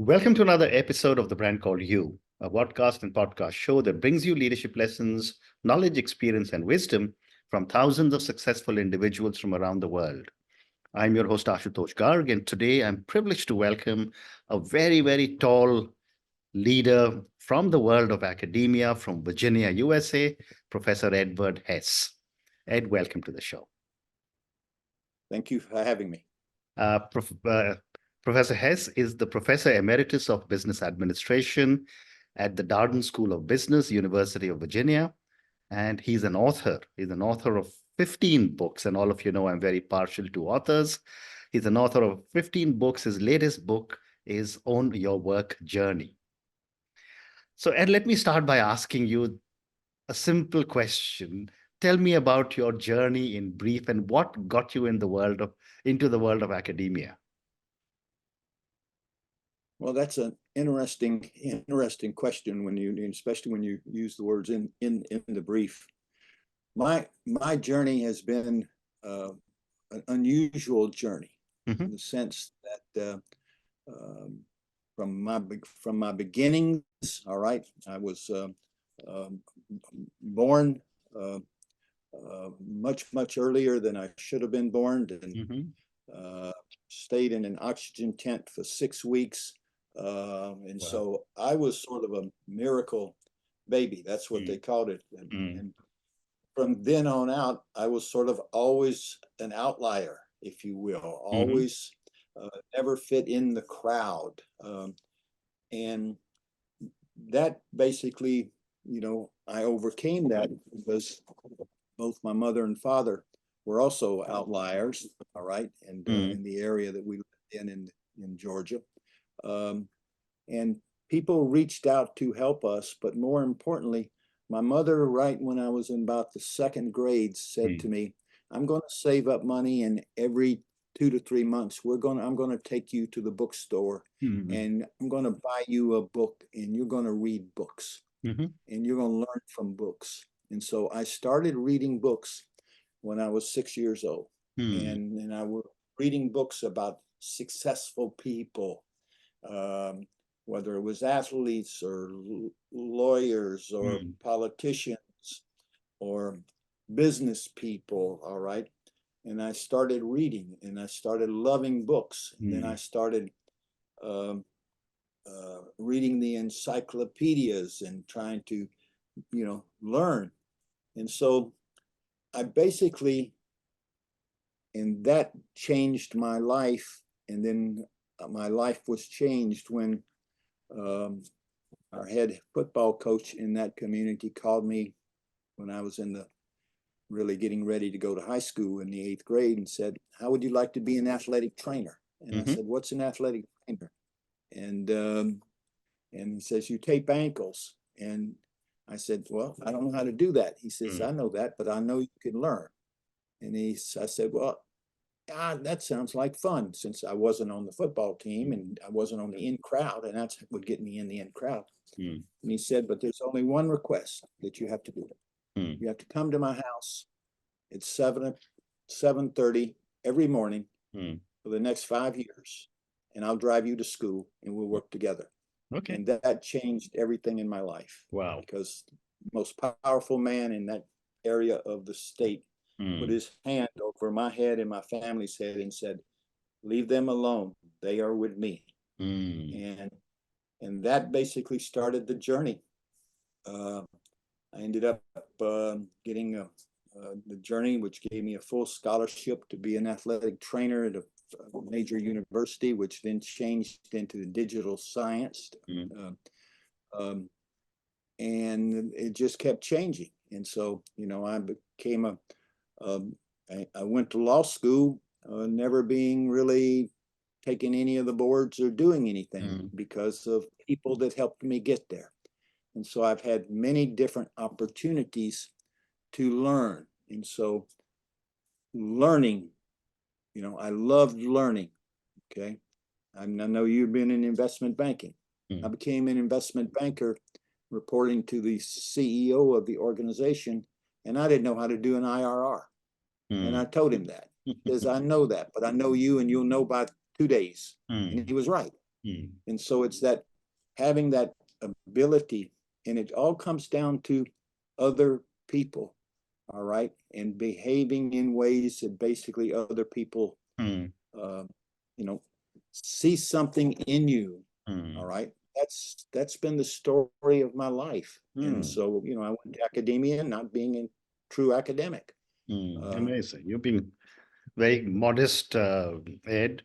Welcome to another episode of The Brand Called You, a podcast and podcast show that brings you leadership lessons, knowledge, experience, and wisdom from thousands of successful individuals from around the world. I'm your host, Ashutosh Garg, and today I'm privileged to welcome a very, very tall leader from the world of academia from Virginia, USA, Professor Edward Hess. Ed, welcome to the show. Thank you for having me. Professor Hess is the Professor Emeritus of Business Administration at the Darden School of Business, University of Virginia, and he's an author. He's an author of 15 books, and all of you know I'm very partial to authors. He's an author of 15 books. His latest book is On Your Work Journey. So, Ed, let me start by asking you a simple question. Tell me about your journey in brief and what got you into the world of academia. Well, that's an interesting question especially when you use the words in the brief. My journey has been an unusual journey in the sense that from my beginnings, all right, I was born much earlier than I should have been born, and stayed in an oxygen tent for 6 weeks. And wow. So I was sort of a miracle baby. That's what they called it. And from then on out, I was sort of always an outlier, if you will, always never fit in the crowd. And that basically, I overcame that because both my mother and father were also outliers, all right, and in the area that we lived in Georgia. And people reached out to help us, but more importantly, my mother, right when I was in about the second grade, said to me, I'm going to save up money, and every 2 to 3 months, I'm going to take you to the bookstore and I'm going to buy you a book, and you're going to read books and you're going to learn from books. And so I started reading books when I was 6 years old. And I was reading books about successful people, whether it was athletes or lawyers or politicians or business people, all right? And I started reading, and I started loving books. And then I started reading the encyclopedias and trying to, learn. And so I basically, and that changed my life. And then my life was changed when our head football coach in that community called me when I was really getting ready to go to high school in the 8th grade and said, how would you like to be an athletic trainer? And I said, what's an athletic trainer? And he says, you tape ankles. And I said, well, I don't know how to do that. He says, I know that, but I know you can learn. And I said, well, that sounds like fun, since I wasn't on the football team and I wasn't on the in crowd, and that's what would get me in the in crowd. And he said, but there's only one request that you have to do. You have to come to my house at 7:30 every morning for the next 5 years, and I'll drive you to school and we'll work together. Okay. And that changed everything in my life. Wow. Because the most powerful man in that area of the state put his hand over my head and my family's head and said, leave them alone. They are with me. And that basically started the journey. I ended up getting the journey, which gave me a full scholarship to be an athletic trainer at a major university, which then changed into digital science. And it just kept changing. And so, I became I went to law school, never being really taking any of the boards or doing anything because of people that helped me get there. And so I've had many different opportunities to learn. And so learning, I loved learning, okay? I know you've been in investment banking. I became an investment banker reporting to the CEO of the organization, and I didn't know how to do an IRR. And I told him that. He says, I know that, but I know you, and you'll know by 2 days. And he was right. And so it's that having that ability, and it all comes down to other people, all right, and behaving in ways that basically other people, you know, see something in you, all right. That's been the story of my life. And so, you know, I went to academia, not being a true academic. Amazing. You're being very modest, Ed.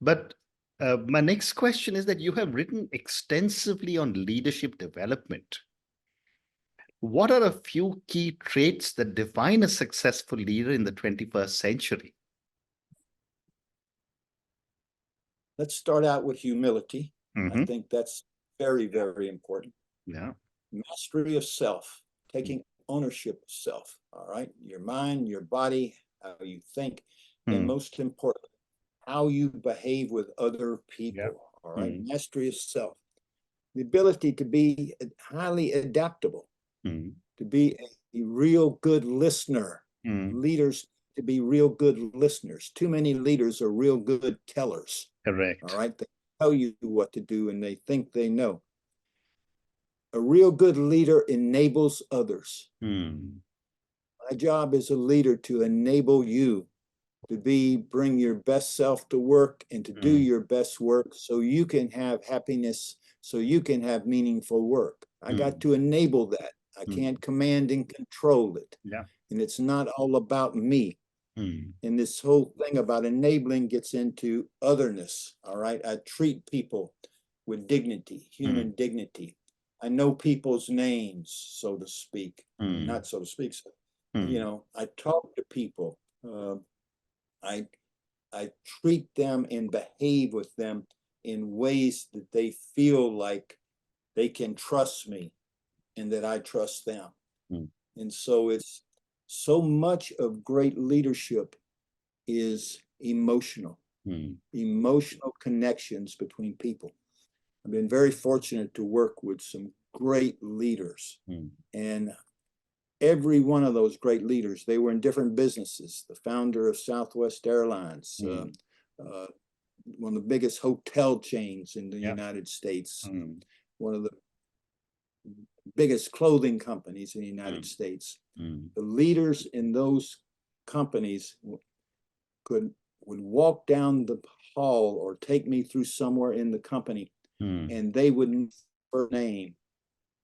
But my next question is that you have written extensively on leadership development. What are a few key traits that define a successful leader in the 21st century? Let's start out with humility. I think that's very, very important. Yeah. Mastery of self, taking ownership of self, all right? Your mind, your body, how you think, and most importantly, how you behave with other people, all right? Mastery of self. The ability to be highly adaptable, to be a real good listener. Leaders to be real good listeners. Too many leaders are real good tellers. Correct. All right. They tell you what to do and they think they know. A real good leader enables others. My job as a leader to enable you to bring your best self to work and to do your best work so you can have happiness, so you can have meaningful work. I got to enable that. I can't command and control it. Yeah. And it's not all about me. And this whole thing about enabling gets into otherness. All right. I treat people with dignity, human dignity. I know people's names, so to speak. Not so to speak. So, you know, I talk to people. I treat them and behave with them in ways that they feel like they can trust me and that I trust them. And so it's so much of great leadership is emotional, emotional connections between people. I've been very fortunate to work with some great leaders. And every one of those great leaders, they were in different businesses. The founder of Southwest Airlines, one of the biggest hotel chains in the United States, one of the biggest clothing companies in the United States. The leaders in those companies would walk down the hall or take me through somewhere in the company, and they would know the name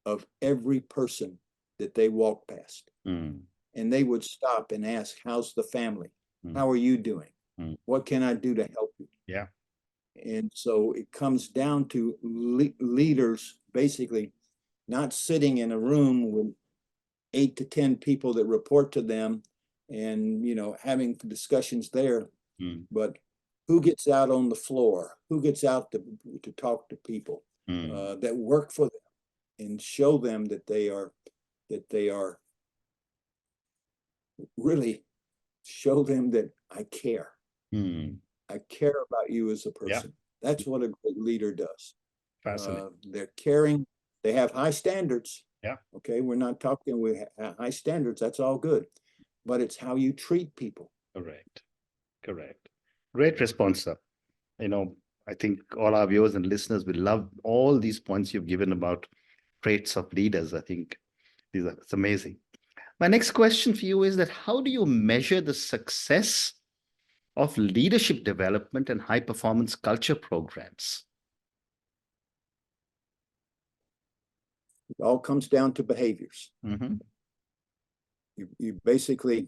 of every person that they walked past. And they would stop and ask, how's the family? How are you doing? What can I do to help you? Yeah. And so it comes down to leaders basically not sitting in a room with 8 to 10 people that report to them and, you know, having discussions there, but who gets out on the floor, who gets out to talk to people that work for them and show them that they are really show them that I care. I care about you as a person. That's what a great leader does. They're caring. They have high standards. Okay, we're not talking with high standards. That's all good, but it's how you treat people. Correct. Great response, sir. You know, I think all our viewers and listeners will love all these points you've given about traits of leaders. I think it's amazing. My next question for you is that how do you measure the success of leadership development and high performance culture programs? It all comes down to behaviors. You basically,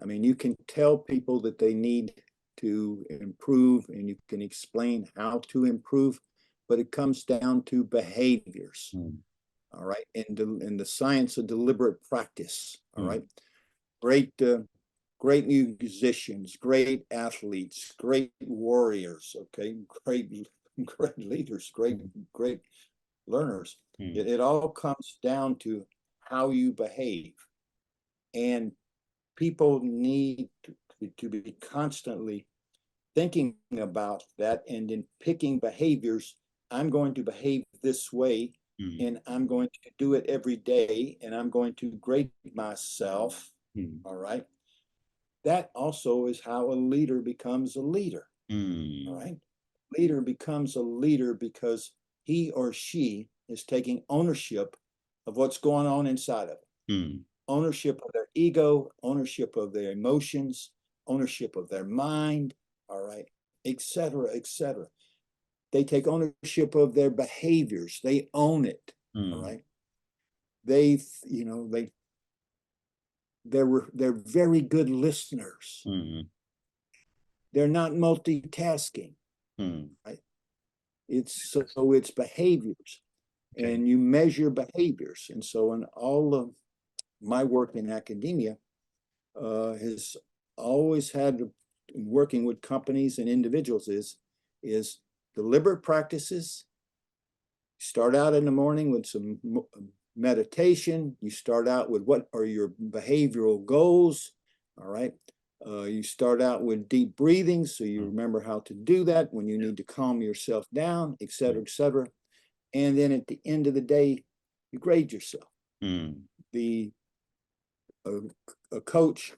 I mean, you can tell people that they need to improve and you can explain how to improve, but it comes down to behaviors. All right. And the science of deliberate practice. All right. Great musicians, great athletes, great warriors. Okay. Great leaders, great learners. It all comes down to how you behave. And people need to be constantly thinking about that and in picking behaviors. I'm going to behave this way and I'm going to do it every day and I'm going to grade myself. All right. That also is how a leader becomes a leader. All right. leader becomes a leader because he or she is taking ownership of what's going on inside of it. Ownership of their ego, ownership of their emotions, ownership of their mind, all right, et cetera, et cetera. They take ownership of their behaviors. They own it, all right. They're very good listeners. They're not multitasking, right? It's behaviors, and you measure behaviors. And so in all of my work in academia has always had, working with companies and individuals, is deliberate practices. Start out in the morning with some meditation. You start out with what are your behavioral goals, all right? You start out with deep breathing, so you remember how to do that when you need to calm yourself down, et cetera, et cetera. And then at the end of the day, you grade yourself. A coach,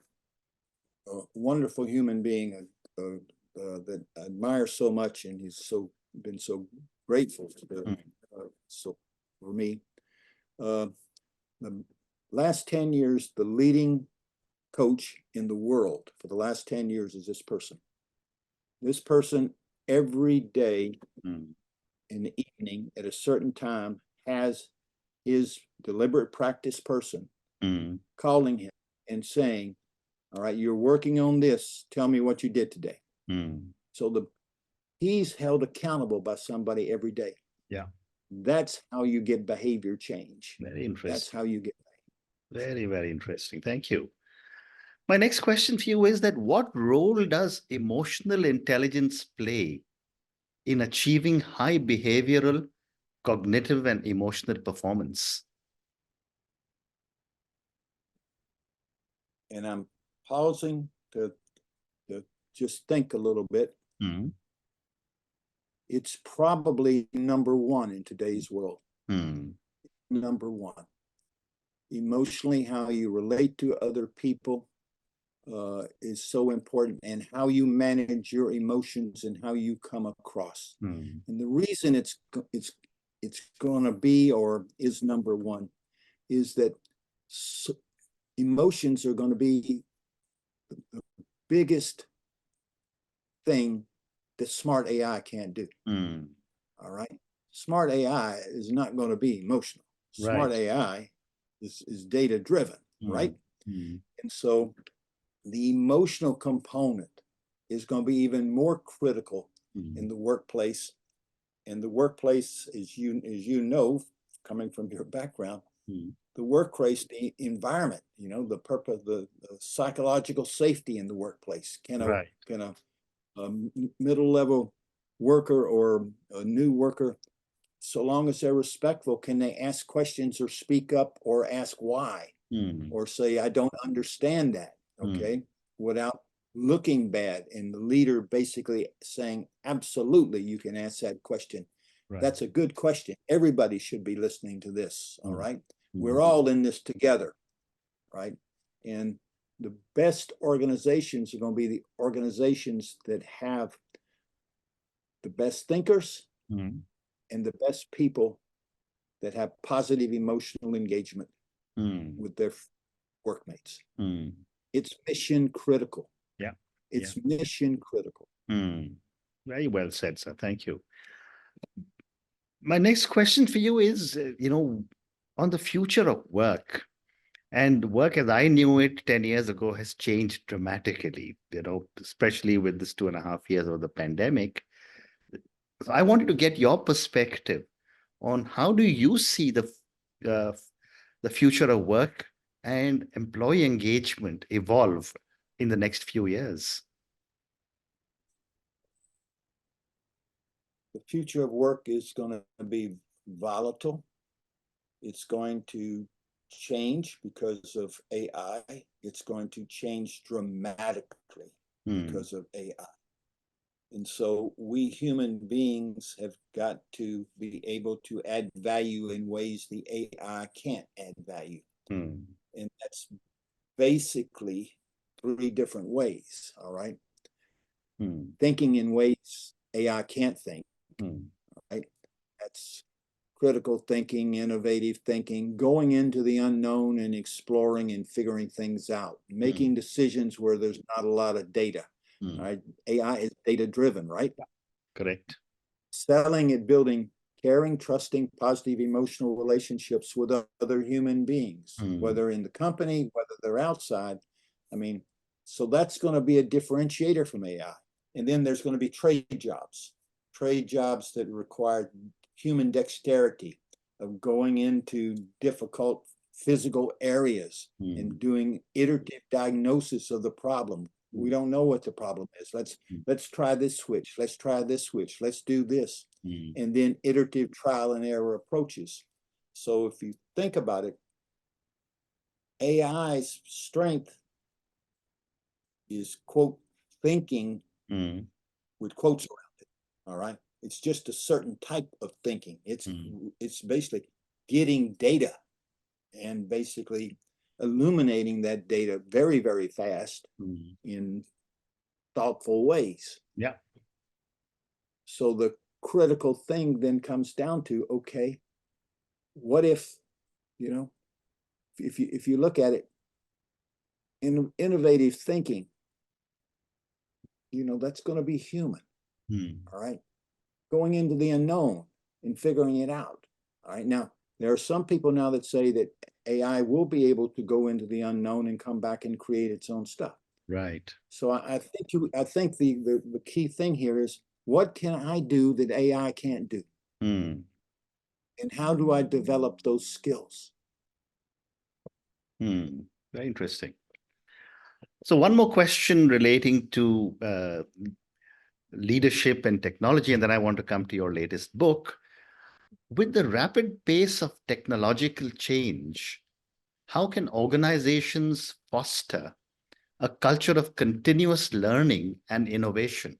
a wonderful human being that I admire so much, and he's been so grateful to, so for me. The last 10 years, the leading coach in the world for the last 10 years is this person. This person every day in the evening at a certain time has his deliberate practice person calling him and saying, all right, you're working on this. Tell me what you did today. So he's held accountable by somebody every day. Yeah. That's how you get behavior change. Very interesting. That's how you get behavior. Very, very interesting. Thank you. My next question for you is that what role does emotional intelligence play in achieving high behavioral, cognitive, and emotional performance? And I'm pausing to just think a little bit. It's probably number one in today's world. Number one. Emotionally, how you relate to other people is so important, and how you manage your emotions and how you come across. And the reason it's going to be, or is number one, is that emotions are going to be the biggest thing that smart AI can't do. All right. Smart AI is not going to be emotional. Smart AI is data driven, right? And so the emotional component is going to be even more critical in the workplace. And the workplace, as you know, coming from your background, the workplace, the environment, the purpose, the psychological safety in the workplace. Can a middle-level worker or a new worker, so long as they're respectful, can they ask questions or speak up or ask why? Or say, I don't understand that, okay? Without looking bad, and the leader basically saying, absolutely, you can ask that question. That's a good question. Everybody should be listening to this, all right? We're all in this together, right? And the best organizations are going to be the organizations that have the best thinkers and the best people that have positive emotional engagement with their workmates. It's mission critical. Yeah. It's mission critical. Very well said, sir. Thank you. My next question for you is, on the future of work. And work as I knew it 10 years ago has changed dramatically, especially with this 2.5 years of the pandemic. So I wanted to get your perspective on how do you see the future of work and employee engagement evolve in the next few years? The future of work is going to be volatile. It's going to change because of AI. It's going to change dramatically because of AI. And so we human beings have got to be able to add value in ways the AI can't add value. And that's basically 3 different ways, all right? Thinking in ways AI can't think, right? That's critical thinking, innovative thinking, going into the unknown and exploring and figuring things out, making decisions where there's not a lot of data. Right? AI is data driven, right? Correct. Selling and building caring, trusting, positive emotional relationships with other human beings, whether in the company, whether they're outside. I mean, so that's going to be a differentiator from AI. And then there's going to be trade jobs that require human dexterity of going into difficult physical areas and doing iterative diagnosis of the problem. We don't know what the problem is. Let's try this switch. Let's try this switch. Let's do this. And then iterative trial and error approaches. So if you think about it, AI's strength is, quote, thinking with quotes around it. All right. It's just a certain type of thinking. It's basically getting data and basically illuminating that data very, very fast in thoughtful ways. Yeah. So the critical thing then comes down to, okay, what if, you know, if you look at it, in innovative thinking, you know, that's going to be human. All right. Going into the unknown and figuring it out. All right. Now, there are some people now that say that AI will be able to go into the unknown and come back and create its own stuff. Right. So I think the key thing here is, what can I do that AI can't do? And how do I develop those skills? Very interesting. So one more question relating to leadership and technology, and then I want to come to your latest book. With the rapid pace of technological change, how can organizations foster a culture of continuous learning and innovation?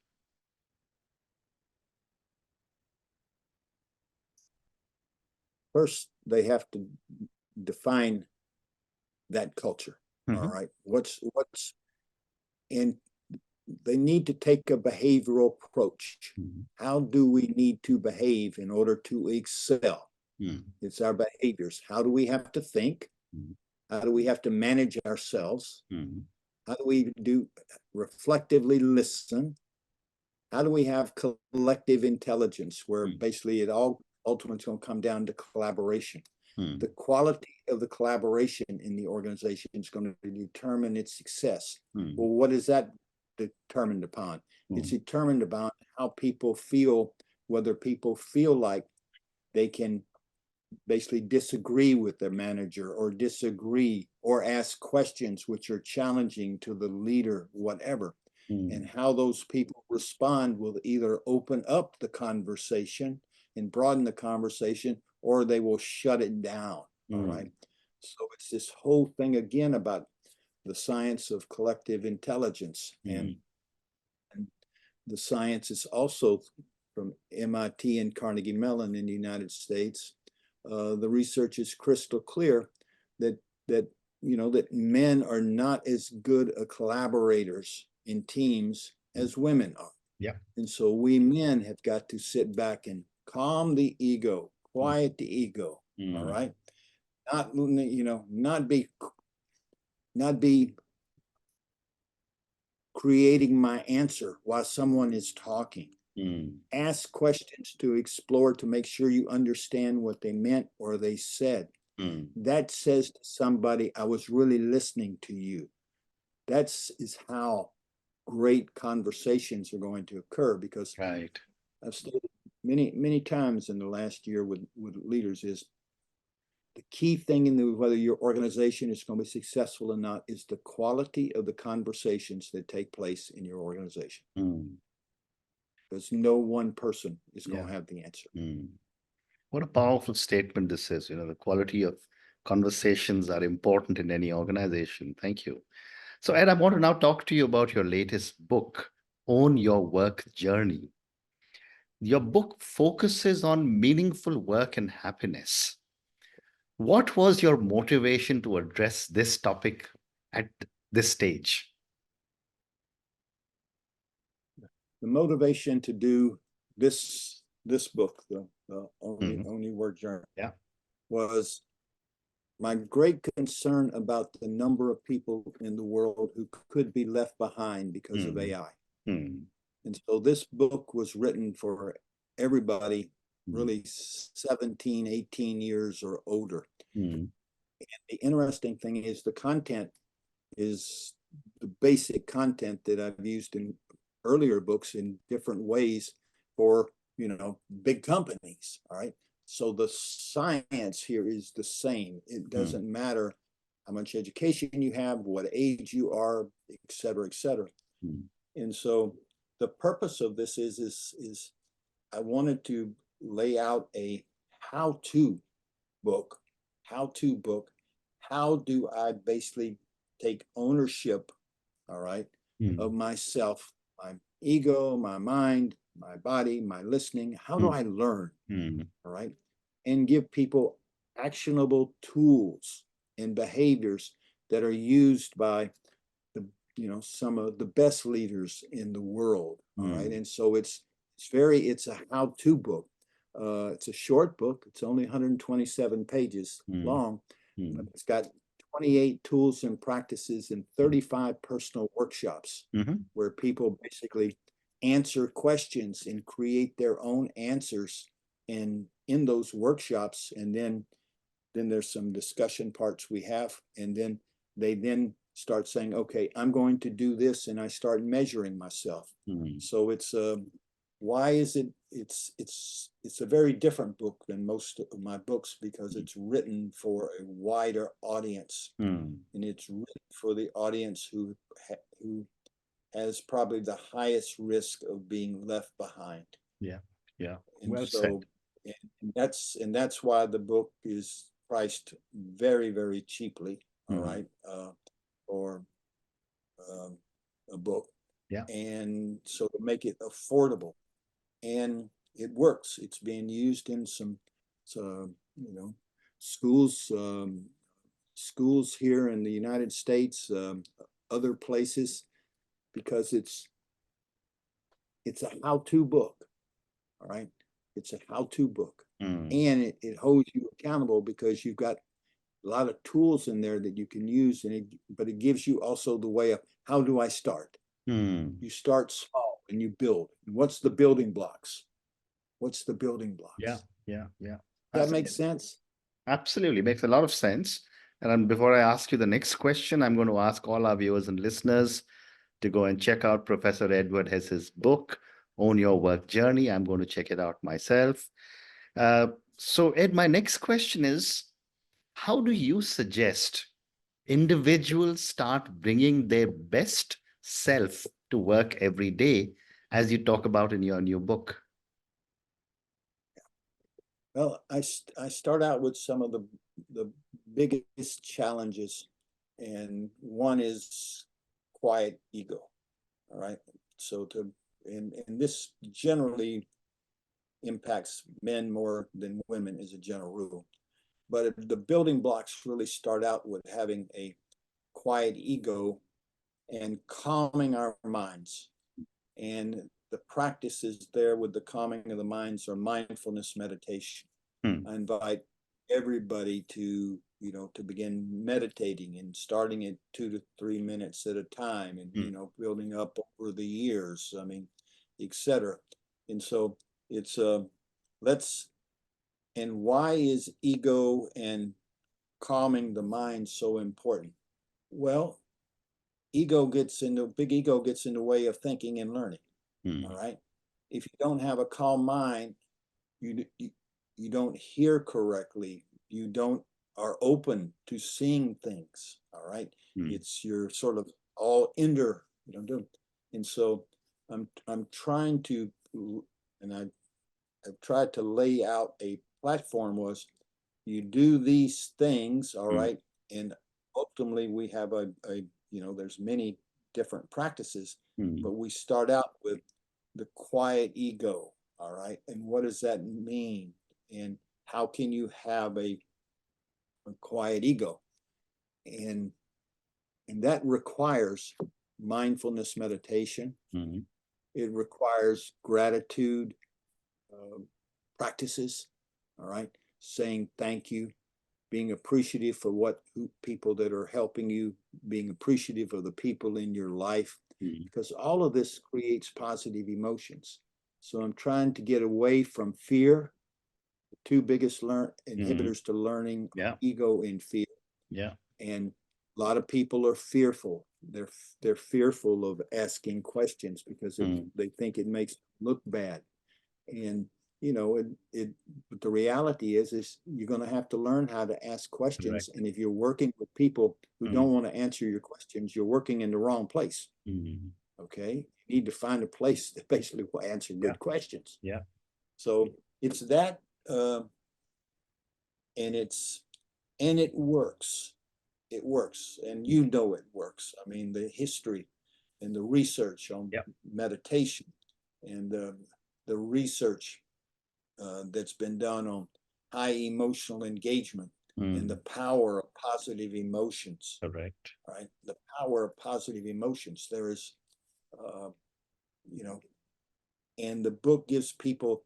First, they have to define that culture. All right. What's and they need to take a behavioral approach. How do we need to behave in order to excel? It's our behaviors. How do we have to think? How do we have to manage ourselves? How do we reflectively listen? How do we have collective intelligence, where basically it all ultimately going to come down to collaboration? The quality of the collaboration in the organization is going to determine its success. Well, what is that determined upon? It's determined upon how people feel, whether people feel like they can basically disagree with their manager, or disagree or ask questions which are challenging to the leader, whatever. And how those people respond will either open up the conversation and broaden the conversation, or they will shut it down. All right. So it's this whole thing again about the science of collective intelligence. And the science is also from MIT and Carnegie Mellon in the United States. The research is crystal clear that you know, that men are not as good collaborators in teams as women are. Yeah. And so we men have got to sit back and calm the ego, quiet the ego. All right. Not, you know, not be creating my answer while someone is talking. Ask questions to explore, to make sure you understand what they meant or they said. That says to somebody, I was really listening to you. That is how great conversations are going to occur, because I've stated many times in the last year with leaders, is the key thing in whether your organization is going to be successful or not is the quality of the conversations that take place in your organization. Because no one person is going to have the answer. What a powerful statement this is. You know, the quality of conversations are important in any organization. Thank you. So, Ed, I want to now talk to you about your latest book, Own Your Work Journey. Your book focuses on meaningful work and happiness. What was your motivation to address this topic at this stage? The motivation to do this book, the Only Word Journey, Yeah. was my great concern about the number of people in the world who could be left behind because of AI. And so this book was written for everybody really 17, 18 years or older. And the interesting thing is the content is the basic content that I've used in earlier books in different ways for, big companies. All right. So the science here is the same. It doesn't matter how much education you have, what age you are, et cetera, et cetera. And so the purpose of this is I wanted to lay out a how-to book. How do I basically take ownership, all right, of myself, my ego, my mind, my body, my listening? How do I learn, all right, and give people actionable tools and behaviors that are used by some of the best leaders in the world, all right? And so it's a how-to book. It's a short book. It's only 127 pages long, but it's got 28 tools and practices and 35 personal workshops where people basically answer questions and create their own answers in those workshops. And then there's some discussion parts we have, and then they start saying, okay, I'm going to do this, and I start measuring myself. So it's why is it? It's a very different book than most of my books because it's written for a wider audience, and it's written for the audience who has probably the highest risk of being left behind. Yeah. And Well so, said. and that's why the book is priced very, very cheaply. All right. Or a book. Yeah. And so to make it affordable, and it works. It's being used in some schools, schools here in the United States, other places, because it's a how-to book. All right. It's a how-to book, and it holds you accountable because you've got a lot of tools in there that you can use, but it gives you also the way of how do I start? You start small and you build. What's the building blocks? Yeah. That makes sense? Absolutely. Makes a lot of sense. And before I ask you the next question, I'm going to ask all our viewers and listeners to go and check out Professor Edward Hess's book, Own Your Work Journey. I'm going to check it out myself. So, Ed, my next question is, how do you suggest individuals start bringing their best self to work every day, as you talk about in your new book? Well, I start out with some of the biggest challenges, and one is quiet ego. All right. So and this generally impacts men more than women as a general rule. But the building blocks really start out with having a quiet ego and calming our minds. And the practices there with the calming of the minds are mindfulness meditation. I invite everybody to begin meditating and starting at 2 to 3 minutes at a time, and building up over the years, etc. And so it's and why is ego and calming the mind so important? Well, big ego gets in the way of thinking and learning. All right. If you don't have a calm mind, you don't hear correctly. You don't are open to seeing things. All right. You're sort of all inner, and so I'm trying to, and I've tried to lay out a platform was you do these things, all right, and ultimately we have there's many different practices, but we start out with the quiet ego, all right, and what does that mean, and how can you have a quiet ego, and that requires mindfulness meditation. It requires gratitude practices, all right? Saying thank you, being appreciative for what people that are helping you, being appreciative of the people in your life, because all of this creates positive emotions. So I'm trying to get away from fear, the two biggest inhibitors to learning, ego and fear. And a lot of people are fearful. They're fearful of asking questions because they think it makes them look bad. And you know, but the reality is you're going to have to learn how to ask questions. And if you're working with people who don't want to answer your questions, you're working in the wrong place. Okay, you need to find a place that basically will answer good questions. So it's that, and it works. It works, and you know it works. I mean, the history and the research on meditation and the research that's been done on high emotional engagement and the power of positive emotions. Correct. Right, the power of positive emotions. There is, you know, and the book gives people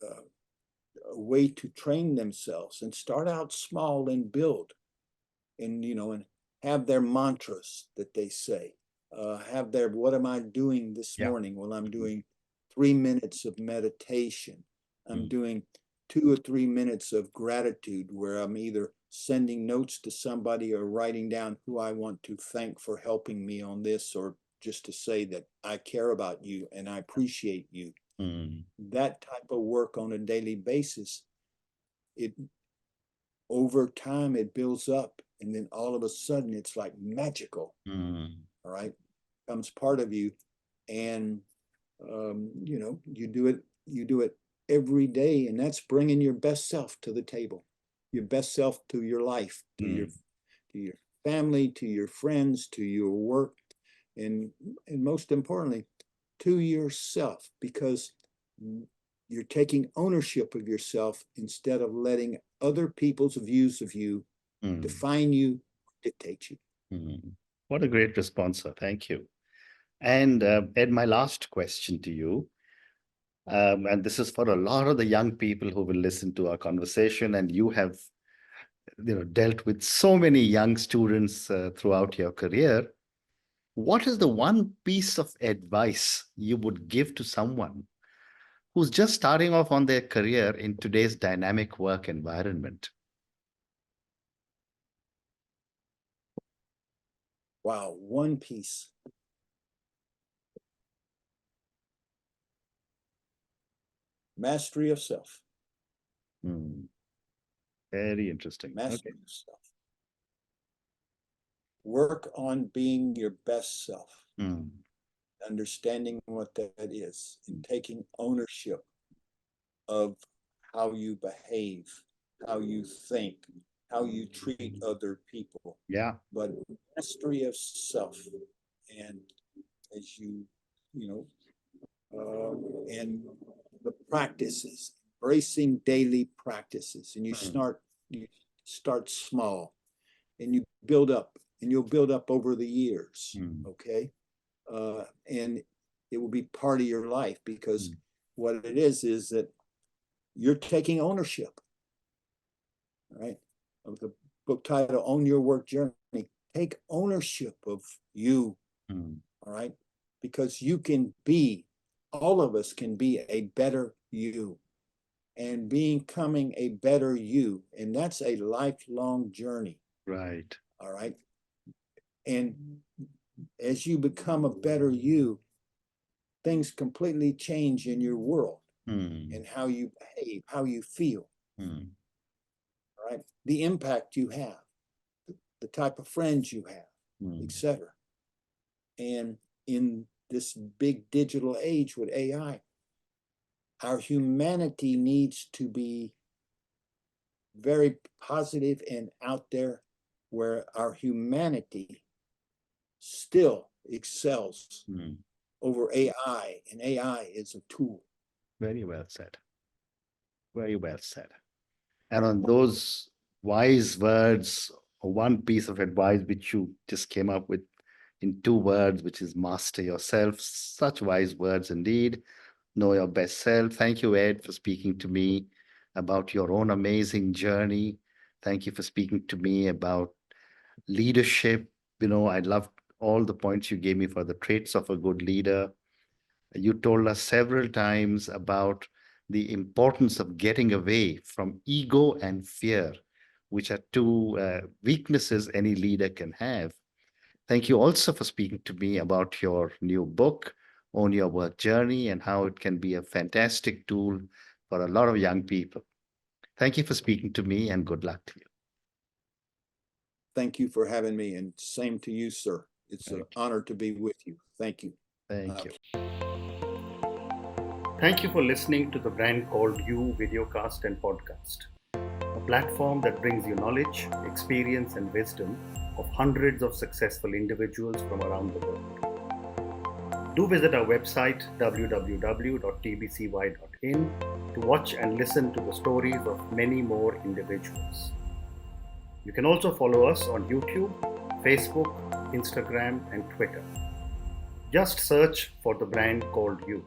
a way to train themselves and start out small and build, and you know, and have their mantras that they say. Have their, what am I doing this morning? Well, I'm doing 3 minutes of meditation. I'm doing 2 or 3 minutes of gratitude, where I'm either sending notes to somebody or writing down who I want to thank for helping me on this, or just to say that I care about you and I appreciate you. That type of work on a daily basis, it over time it builds up, and then all of a sudden it's like magical. All right, becomes part of you, and you know, you do it every day, and that's bringing your best self to the table, your best self to your life, to your family, to your friends, to your work, and most importantly, to yourself, because you're taking ownership of yourself instead of letting other people's views of you define you, dictate you. What a great response, sir. Thank you. And Ed, my last question to you, and this is for a lot of the young people who will listen to our conversation, and you have, you know, dealt with so many young students throughout your career. What is the one piece of advice you would give to someone who's just starting off on their career in today's dynamic work environment? Wow, one piece. Mastery of self. Very interesting. Mastery of self. Work on being your best self. Understanding what that is, and taking ownership of how you behave, how you think, how you treat other people. But mastery of self, and as you know, and the practices, embracing daily practices, and you start small, and you build up, and you'll build up over the years. Okay, and it will be part of your life, because what it is that you're taking ownership, right, of the book title, Own Your Work Journey. Take ownership of you, all right, because you can be, all of us can be a better you, and becoming a better you, and that's a lifelong journey. Right. All right, and as you become a better you, things completely change in your world, and how you behave, how you feel. All right, the impact you have, the type of friends you have, etc. And in this big digital age with AI, our humanity needs to be very positive and out there, where our humanity still excels over AI, and AI is a tool. Very well said. Very well said. And on those wise words, one piece of advice which you just came up with in 2 words, which is master yourself, such wise words indeed. know your best self. Thank you, Ed, for speaking to me about your own amazing journey. Thank you for speaking to me about leadership. I loved all the points you gave me for the traits of a good leader. You told us several times about the importance of getting away from ego and fear, which are two weaknesses any leader can have. Thank you also for speaking to me about your new book, Own Your Work Journey, and how it can be a fantastic tool for a lot of young people. Thank you for speaking to me, and good luck to you. Thank you for having me, and same to you, sir. It's an honor to be with you. Thank you. Thank you. Thank you for listening to the Brand Called You videocast and podcast, a platform that brings you knowledge, experience, and wisdom of hundreds of successful individuals from around the world. Do visit our website www.tbcy.in to watch and listen to the stories of many more individuals. You can also follow us on YouTube, Facebook, Instagram, and Twitter. Just search for the Brand Called You.